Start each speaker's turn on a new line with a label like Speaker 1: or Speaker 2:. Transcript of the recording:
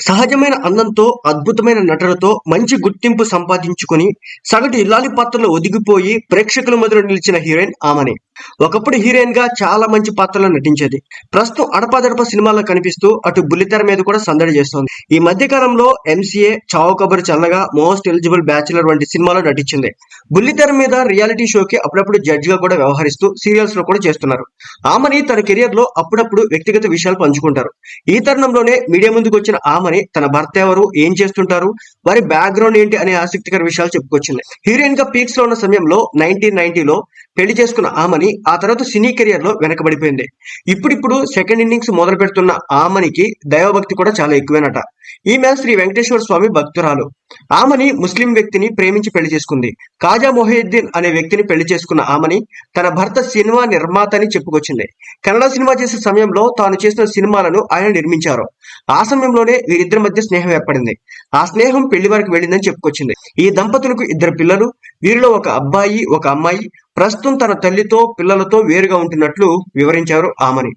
Speaker 1: సహజమైన అందంతో, అద్భుతమైన నటనతో మంచి గుర్తింపు సంపాదించుకొని సగటు ఇల్లాలి పాత్రలో ఒదిగిపోయి ప్రేక్షకుల మధ్యలో నిలిచిన హీరోయిన్ ఆమని. ఒకప్పుడు హీరోయిన్ గా చాలా మంచి పాత్రలో నటించేది. ప్రస్తుతం అడపాదడప సినిమాల్లో కనిపిస్తూ అటు బుల్లితెర మీద కూడా సందడి చేస్తోంది. ఈ మధ్య కాలంలో ఎంసీఏ, చావు కబురు చల్లగా, మోస్ట్ ఎలిజిబుల్ బ్యాచులర్ వంటి సినిమాలో నటించింది. బుల్లితెర మీద రియాలిటీ షోకి అప్పుడప్పుడు జడ్జ్ గా కూడా వ్యవహరిస్తూ సీరియల్స్ లో కూడా చేస్తున్నారు. ఆమని తన కెరియర్ లో అప్పుడప్పుడు వ్యక్తిగత విషయాలు పంచుకుంటారు. ఈ తరుణంలోనే మీడియా ముందుకు వచ్చిన ఆమని తన భర్త ఎవరు, ఏం చేస్తుంటారు, వారి బ్యాక్గ్రౌండ్ ఏంటి అనే ఆసక్తికర విషయాలు చెప్పుకొచ్చింది. హీరోయిన్ గా పీక్స్ లో ఉన్న సమయంలో 1990లో పెళ్లి చేసుకున్న ఆమని ఆ తర్వాత సినీ కెరియర్ లో వెనకబడిపోయింది. ఇప్పుడిప్పుడు సెకండ్ ఇన్నింగ్స్ మొదలు పెడుతున్న ఆమనికి దైవభక్తి కూడా చాలా ఎక్కువేనట. ఈమె శ్రీ వెంకటేశ్వర స్వామి భక్తురాలు. ఆమని ముస్లిం వ్యక్తిని ప్రేమించి పెళ్లి చేసుకుంది. కాజా మొహియుద్దీన్ అనే వ్యక్తిని పెళ్లి చేసుకున్న ఆమని తన భర్త సినిమా నిర్మాత అని చెప్పుకొచ్చింది. కన్నడ సినిమా చేసే సమయంలో తాను చేసిన సినిమాలను ఆయన నిర్మించారు. ఆ సమయంలోనే వీరిద్దరి మధ్య స్నేహం ఏర్పడింది. ఆ స్నేహం పెళ్లి వరకు వెళ్ళిందని చెప్పుకొచ్చింది. ఈ దంపతులకు 2 పిల్లలు, వీరిలో ఒక అబ్బాయి, ఒక అమ్మాయి. ప్రస్తుతం తన తల్లితో, పిల్లలతో వేరుగా ఉంటున్నట్లు వివరించారు ఆమని.